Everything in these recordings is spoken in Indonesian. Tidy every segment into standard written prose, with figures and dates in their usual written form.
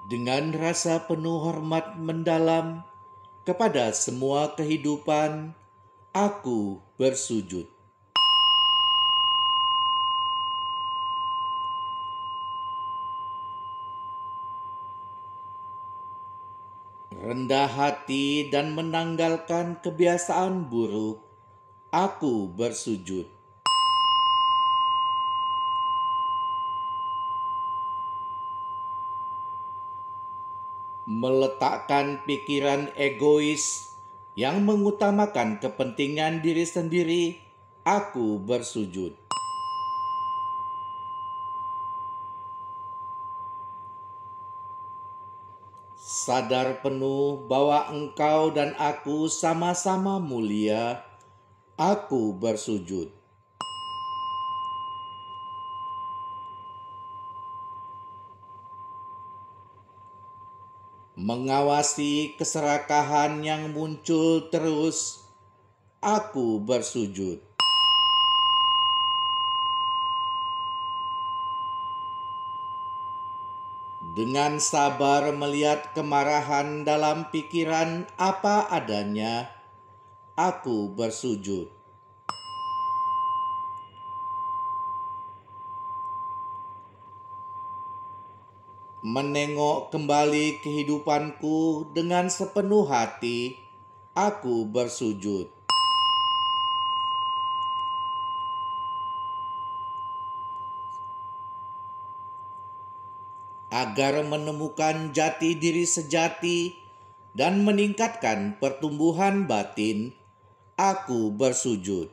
Dengan rasa penuh hormat mendalam kepada semua kehidupan, aku bersujud. Rendah hati dan menanggalkan kebiasaan buruk, aku bersujud. Meletakkan pikiran egois yang mengutamakan kepentingan diri sendiri, aku bersujud. Sadar penuh bahwa engkau dan aku sama-sama mulia, aku bersujud. Mengawasi keserakahan yang muncul terus, aku bersujud. Dengan sabar melihat kemarahan dalam pikiran apa adanya, aku bersujud. Menengok kembali kehidupanku dengan sepenuh hati, aku bersujud. Agar menemukan jati diri sejati dan meningkatkan pertumbuhan batin, aku bersujud.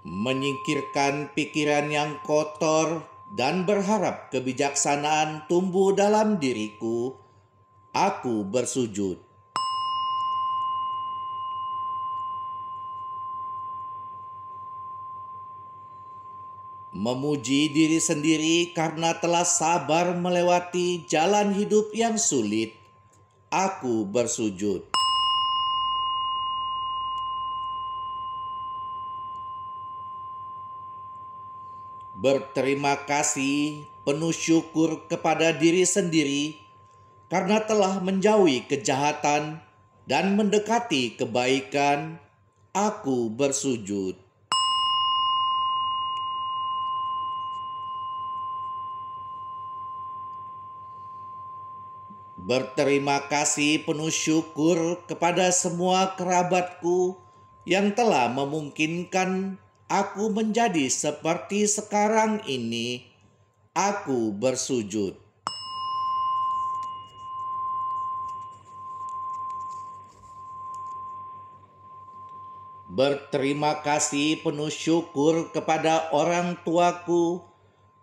Menyingkirkan pikiran yang kotor dan berharap kebijaksanaan tumbuh dalam diriku, aku bersujud. Memuji diri sendiri karena telah sabar melewati jalan hidup yang sulit, aku bersujud. Berterima kasih, penuh syukur kepada diri sendiri karena telah menjauhi kejahatan dan mendekati kebaikan, aku bersujud. Berterima kasih penuh syukur kepada semua kerabatku yang telah memungkinkan aku menjadi seperti sekarang ini, aku bersujud. Berterima kasih penuh syukur kepada orang tuaku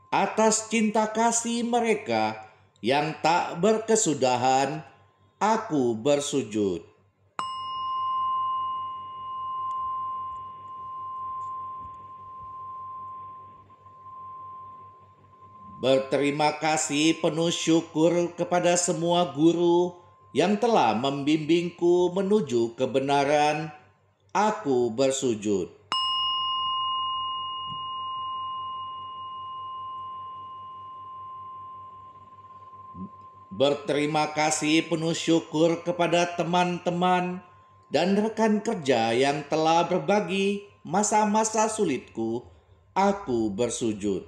atas cinta kasih mereka yang tak berkesudahan, aku bersujud. Berterima kasih penuh syukur kepada semua guru yang telah membimbingku menuju kebenaran, aku bersujud. Berterima kasih penuh syukur kepada teman-teman dan rekan kerja yang telah berbagi masa-masa sulitku, aku bersujud.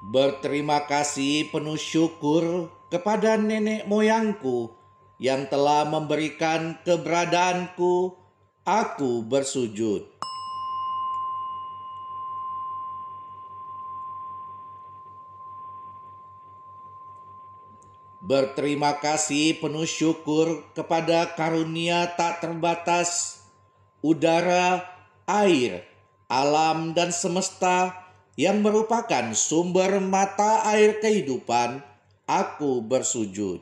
Berterima kasih penuh syukur kepada nenek moyangku yang telah memberikan keberadaanku, aku bersujud. Berterima kasih penuh syukur kepada karunia tak terbatas, udara, air, alam dan semesta yang merupakan sumber mata air kehidupan, aku bersujud.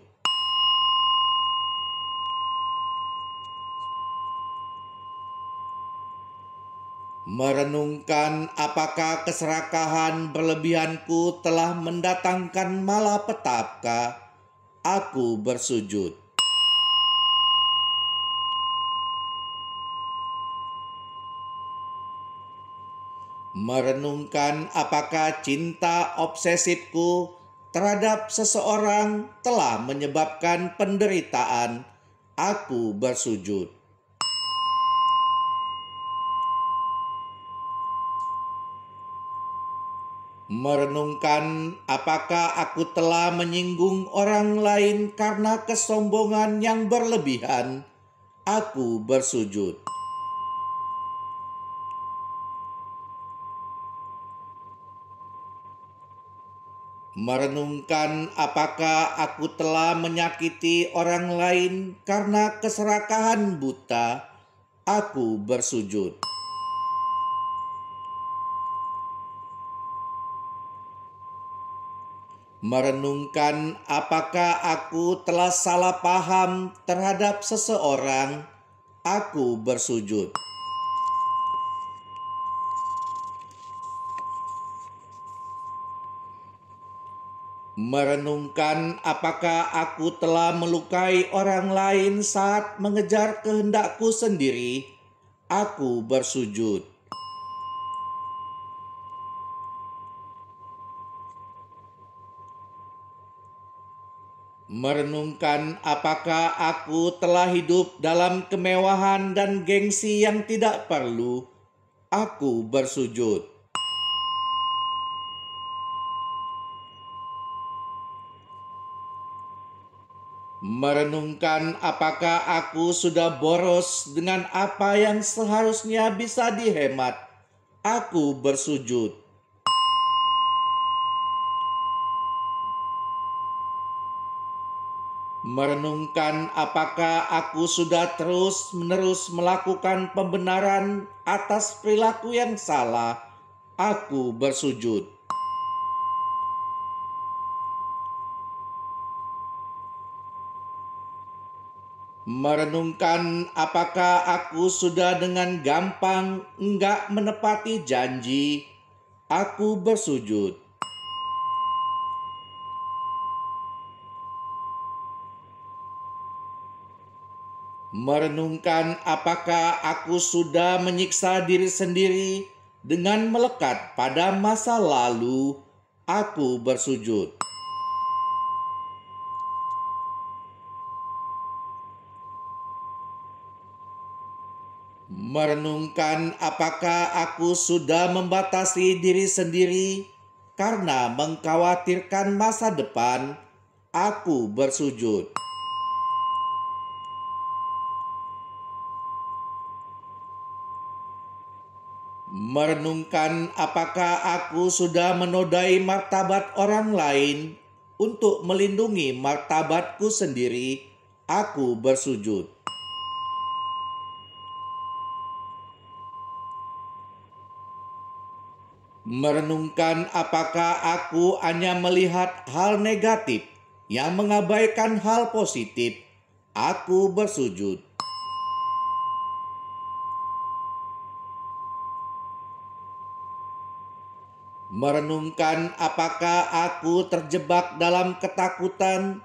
Merenungkan apakah keserakahan berlebihanku telah mendatangkan malapetaka, aku bersujud. Merenungkan apakah cinta obsesifku terhadap seseorang telah menyebabkan penderitaan, aku bersujud. Merenungkan apakah aku telah menyinggung orang lain karena kesombongan yang berlebihan, aku bersujud. Merenungkan apakah aku telah menyakiti orang lain karena keserakahan buta, aku bersujud. Merenungkan apakah aku telah salah paham terhadap seseorang, aku bersujud. Merenungkan apakah aku telah melukai orang lain saat mengejar kehendakku sendiri, aku bersujud. Merenungkan apakah aku telah hidup dalam kemewahan dan gengsi yang tidak perlu, aku bersujud. Merenungkan apakah aku sudah boros dengan apa yang seharusnya bisa dihemat, aku bersujud. Merenungkan apakah aku sudah terus-menerus melakukan pembenaran atas perilaku yang salah, aku bersujud. Merenungkan apakah aku sudah dengan gampang enggak menepati janji, aku bersujud. Merenungkan apakah aku sudah menyiksa diri sendiri dengan melekat pada masa lalu, aku bersujud. Merenungkan apakah aku sudah membatasi diri sendiri karena mengkhawatirkan masa depan, aku bersujud. Merenungkan apakah aku sudah menodai martabat orang lain untuk melindungi martabatku sendiri, aku bersujud. Merenungkan apakah aku hanya melihat hal negatif yang mengabaikan hal positif, aku bersujud. Merenungkan apakah aku terjebak dalam ketakutan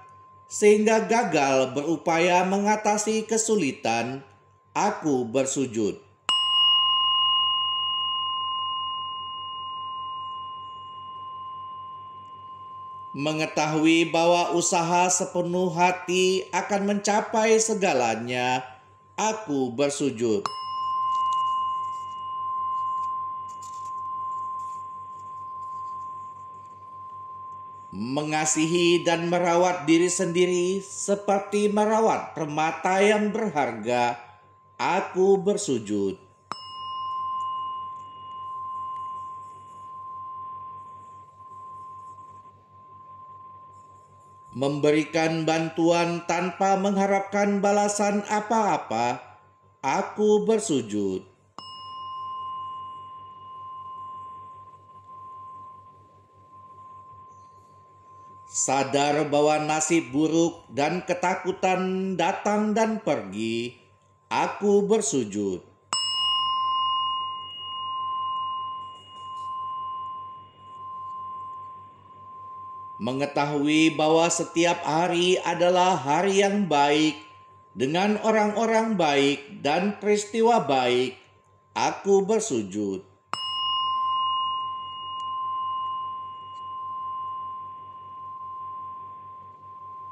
sehingga gagal berupaya mengatasi kesulitan, aku bersujud. Mengetahui bahwa usaha sepenuh hati akan mencapai segalanya, aku bersujud. Mengasihi dan merawat diri sendiri seperti merawat permata yang berharga, aku bersujud. Memberikan bantuan tanpa mengharapkan balasan apa-apa, aku bersujud. Sadar bahwa nasib buruk dan ketakutan datang dan pergi, aku bersujud. Mengetahui bahwa setiap hari adalah hari yang baik dengan orang-orang baik dan peristiwa baik, aku bersujud.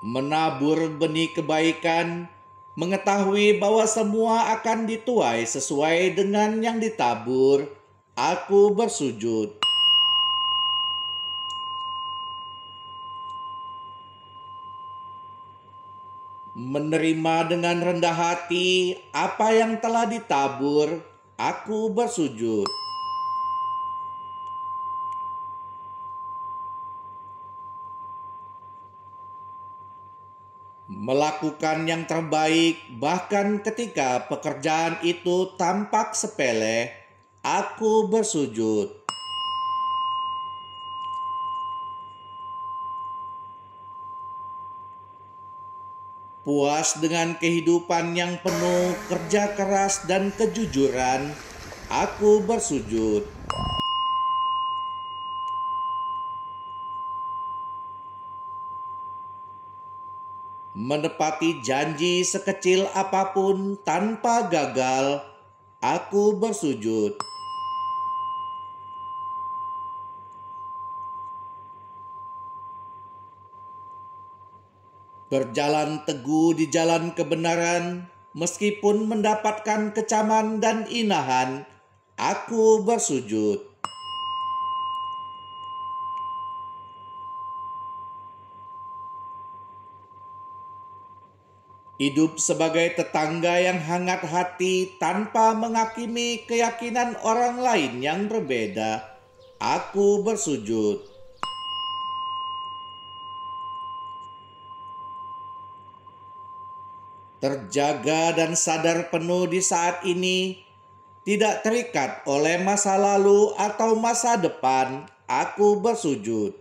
menabur benih kebaikan, mengetahui bahwa semua akan dituai sesuai dengan yang ditabur, aku bersujud. Menerima dengan rendah hati apa yang telah ditabur, aku bersujud. Melakukan yang terbaik bahkan ketika pekerjaan itu tampak sepele, aku bersujud. Puas dengan kehidupan yang penuh kerja keras dan kejujuran, aku bersujud. Menepati janji sekecil apapun tanpa gagal, aku bersujud. Berjalan teguh di jalan kebenaran, meskipun mendapatkan kecaman dan inahan, aku bersujud. Hidup sebagai tetangga yang hangat hati tanpa menghakimi keyakinan orang lain yang berbeda, aku bersujud. Terjaga dan sadar penuh di saat ini, tidak terikat oleh masa lalu atau masa depan, aku bersujud.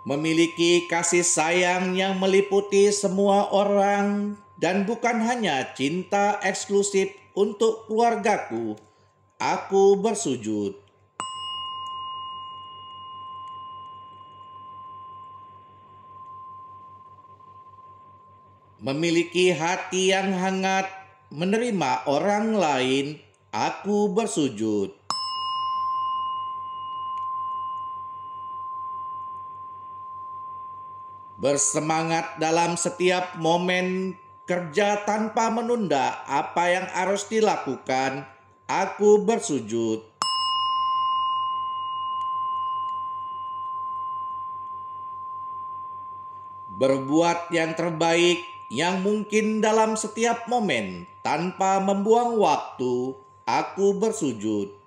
Memiliki kasih sayang yang meliputi semua orang dan bukan hanya cinta eksklusif untuk keluargaku, aku bersujud. Memiliki hati yang hangat menerima orang lain, aku bersujud. Bersemangat dalam setiap momen kerja tanpa menunda apa yang harus dilakukan, aku bersujud. Berbuat yang terbaik yang mungkin dalam setiap momen tanpa membuang waktu, aku bersujud.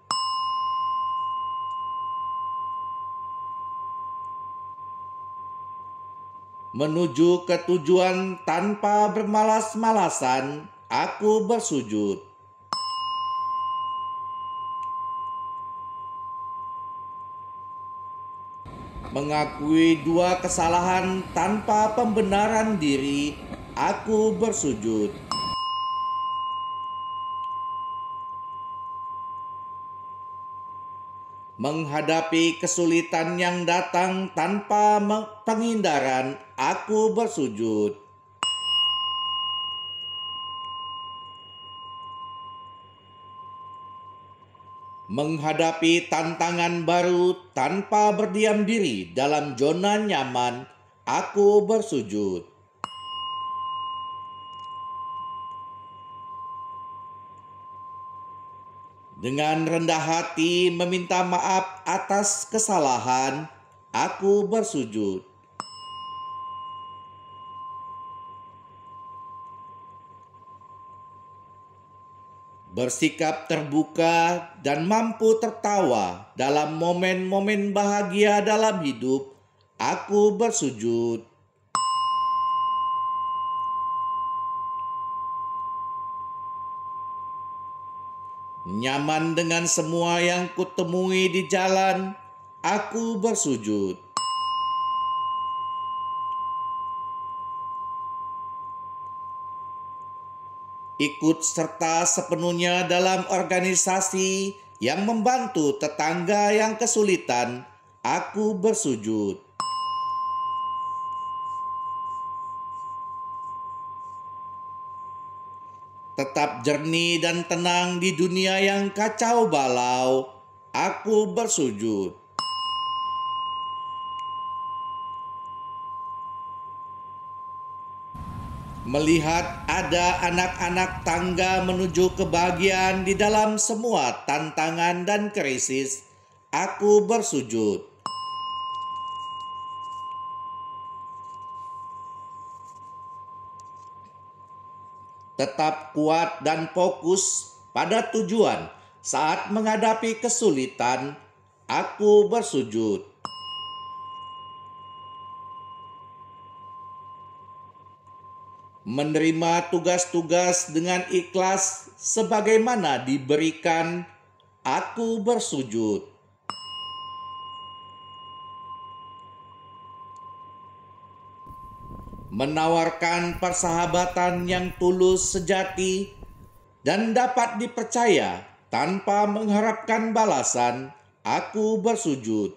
Menuju ke tujuan tanpa bermalas-malasan, aku bersujud. Mengakui dua kesalahan tanpa pembenaran diri, aku bersujud. Menghadapi kesulitan yang datang tanpa penghindaran, aku bersujud. Menghadapi tantangan baru tanpa berdiam diri dalam zona nyaman, aku bersujud. Dengan rendah hati meminta maaf atas kesalahan, aku bersujud. Bersikap terbuka dan mampu tertawa dalam momen-momen bahagia dalam hidup, aku bersujud. Nyaman dengan semua yang kutemui di jalan, aku bersujud. Ikut serta sepenuhnya dalam organisasi yang membantu tetangga yang kesulitan, aku bersujud. Tetap jernih dan tenang di dunia yang kacau balau, Aku bersujud. Melihat ada anak-anak tangga menuju kebahagiaan di dalam semua tantangan dan krisis, aku bersujud. Tetap kuat dan fokus pada tujuan saat menghadapi kesulitan, aku bersujud. Menerima tugas-tugas dengan ikhlas sebagaimana diberikan, aku bersujud. Menawarkan persahabatan yang tulus sejati dan dapat dipercaya tanpa mengharapkan balasan, aku bersujud.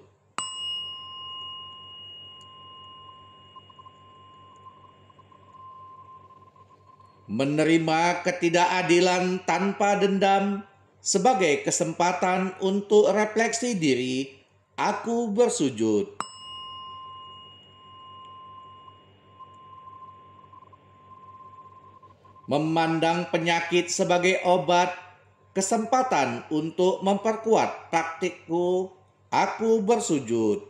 Menerima ketidakadilan tanpa dendam sebagai kesempatan untuk refleksi diri, aku bersujud. Memandang penyakit sebagai obat, kesempatan untuk memperkuat praktikku, aku bersujud.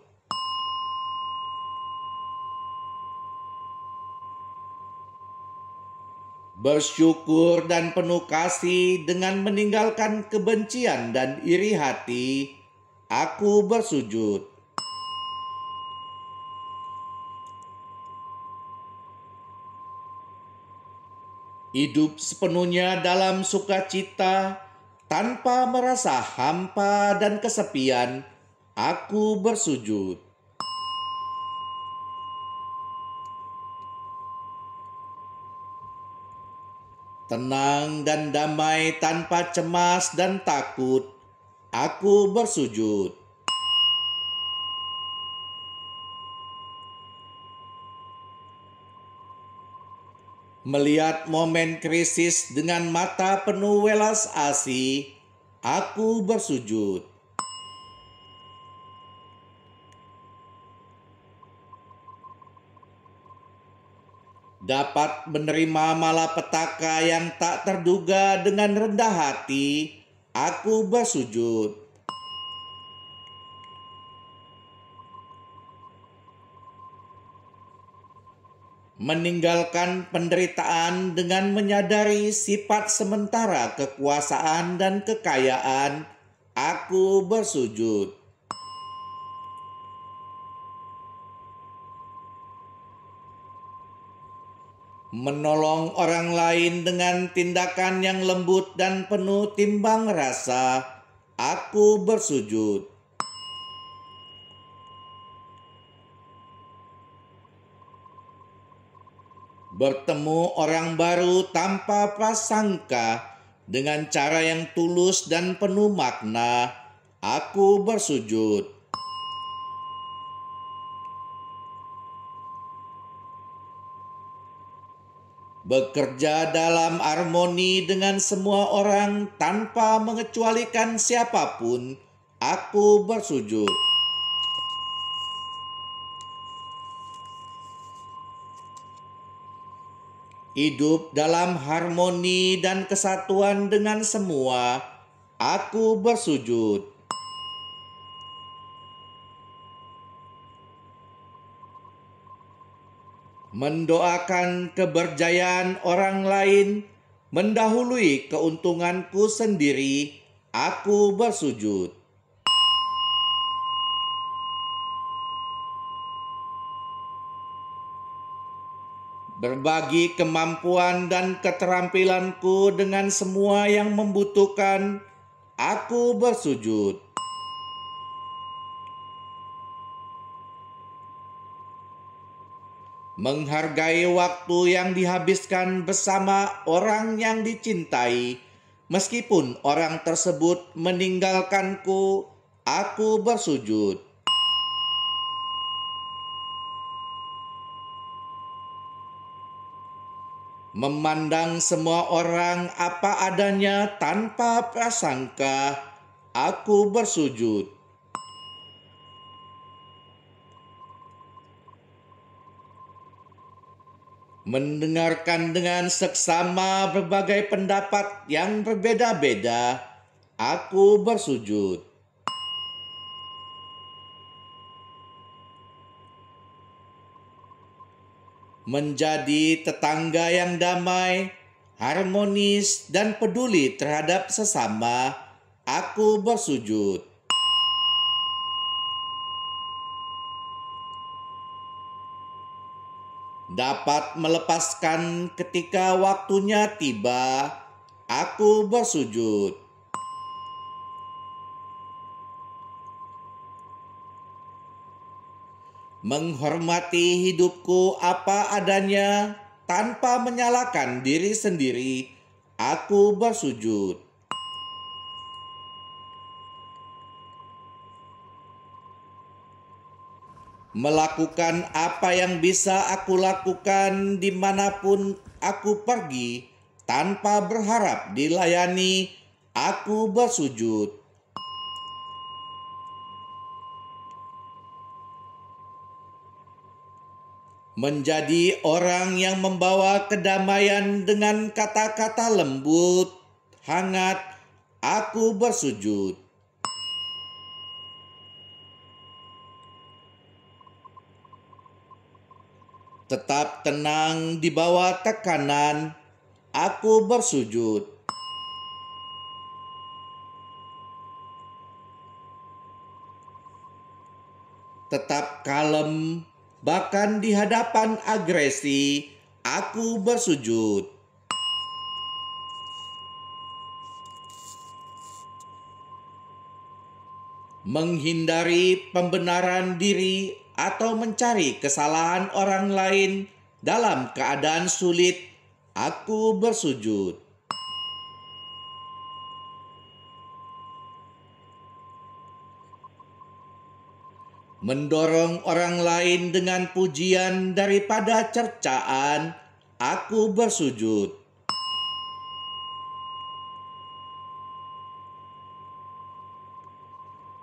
Bersyukur dan penuh kasih dengan meninggalkan kebencian dan iri hati, aku bersujud. Hidup sepenuhnya dalam sukacita, tanpa merasa hampa dan kesepian, aku bersujud. Tenang dan damai tanpa cemas dan takut, aku bersujud. Melihat momen krisis dengan mata penuh welas asih, aku bersujud. Dapat menerima malapetaka yang tak terduga dengan rendah hati, aku bersujud. Meninggalkan penderitaan dengan menyadari sifat sementara kekuasaan dan kekayaan, aku bersujud. Menolong orang lain dengan tindakan yang lembut dan penuh timbang rasa, aku bersujud. Bertemu orang baru tanpa prasangka dengan cara yang tulus dan penuh makna, aku bersujud. Bekerja dalam harmoni dengan semua orang tanpa mengecualikan siapapun, aku bersujud. Hidup dalam harmoni dan kesatuan dengan semua, aku bersujud. Mendoakan keberjayaan orang lain mendahului keuntunganku sendiri, aku bersujud. Berbagi kemampuan dan keterampilanku dengan semua yang membutuhkan, aku bersujud. Menghargai waktu yang dihabiskan bersama orang yang dicintai, meskipun orang tersebut meninggalkanku, aku bersujud. Memandang semua orang apa adanya tanpa prasangka, Aku bersujud. Mendengarkan dengan seksama berbagai pendapat yang berbeda-beda, aku bersujud. Menjadi tetangga yang damai, harmonis, dan peduli terhadap sesama, aku bersujud. Dapat melepaskan ketika waktunya tiba, aku bersujud. Menghormati hidupku apa adanya tanpa menyalahkan diri sendiri, aku bersujud. Melakukan apa yang bisa aku lakukan dimanapun aku pergi tanpa berharap dilayani, aku bersujud. Menjadi orang yang membawa kedamaian dengan kata-kata lembut, hangat, aku bersujud. Tetap tenang di bawah tekanan, aku bersujud. Tetap kalem, bahkan di hadapan agresi, aku bersujud. Menghindari pembenaran diri atau mencari kesalahan orang lain dalam keadaan sulit, aku bersujud. Mendorong orang lain dengan pujian daripada cercaan, aku bersujud.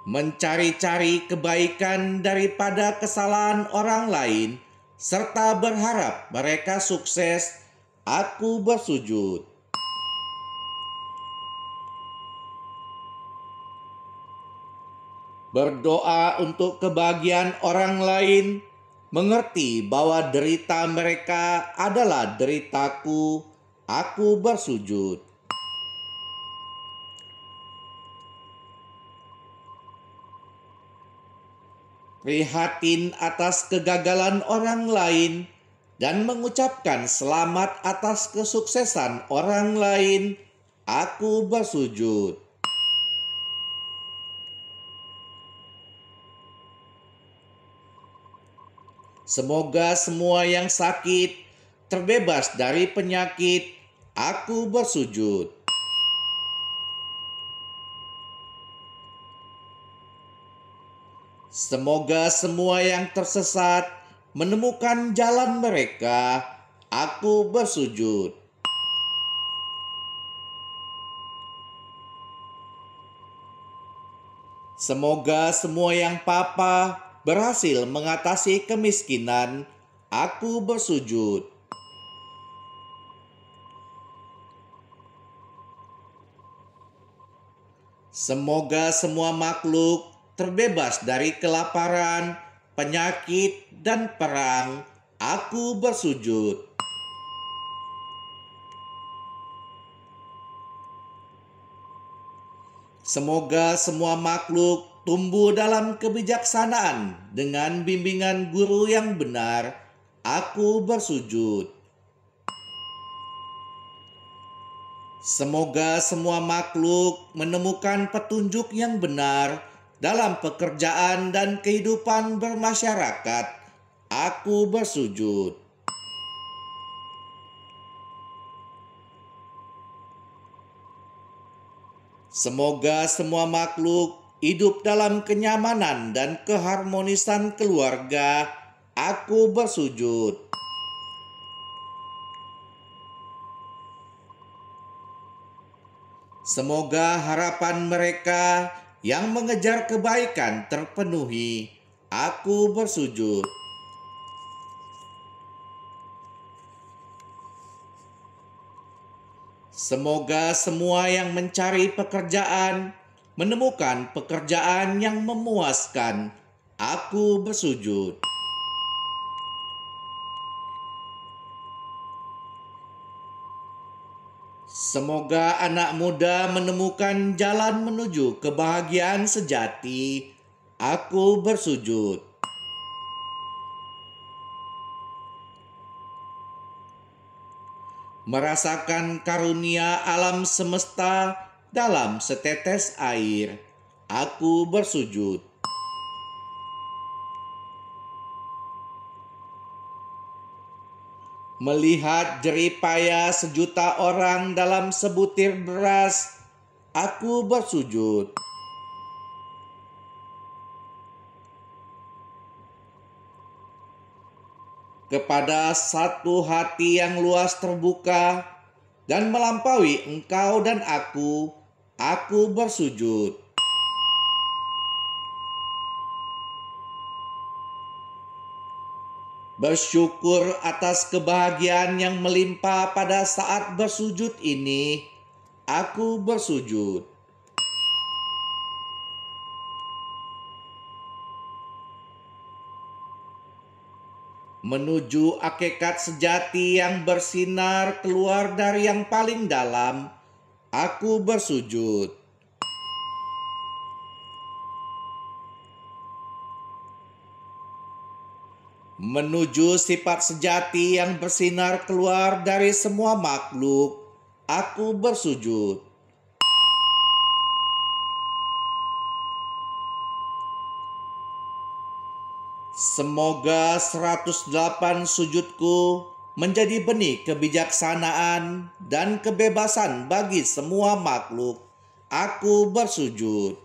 Mencari-cari kebaikan daripada kesalahan orang lain, serta berharap mereka sukses, aku bersujud. Berdoa untuk kebahagiaan orang lain, mengerti bahwa derita mereka adalah deritaku, aku bersujud. Prihatin atas kegagalan orang lain dan mengucapkan selamat atas kesuksesan orang lain, aku bersujud. Semoga semua yang sakit terbebas dari penyakit, aku bersujud. Semoga semua yang tersesat menemukan jalan mereka, aku bersujud. Semoga semua yang papa berhasil mengatasi kemiskinan, aku bersujud. Semoga semua makhluk terbebas dari kelaparan, penyakit, dan perang, aku bersujud. Semoga semua makhluk tumbuh dalam kebijaksanaan dengan bimbingan guru yang benar, aku bersujud. Semoga semua makhluk menemukan petunjuk yang benar dalam pekerjaan dan kehidupan bermasyarakat, aku bersujud. Semoga semua makhluk hidup dalam kenyamanan dan keharmonisan keluarga, aku bersujud. Semoga harapan mereka yang mengejar kebaikan terpenuhi. Aku bersujud. Semoga semua yang mencari pekerjaan menemukan pekerjaan yang memuaskan. Aku bersujud. Semoga anak muda menemukan jalan menuju kebahagiaan sejati. Aku bersujud. Merasakan karunia alam semesta dalam setetes air. Aku bersujud. Melihat jerih payah sejuta orang dalam sebutir beras, aku bersujud. Kepada satu hati yang luas terbuka dan melampaui engkau dan aku bersujud. Bersyukur atas kebahagiaan yang melimpah pada saat bersujud ini, aku bersujud. Menuju hakikat sejati yang bersinar keluar dari yang paling dalam, aku bersujud. Menuju sifat sejati yang bersinar keluar dari semua makhluk, aku bersujud. Semoga 108 sujudku menjadi benih kebijaksanaan dan kebebasan bagi semua makhluk. Aku bersujud.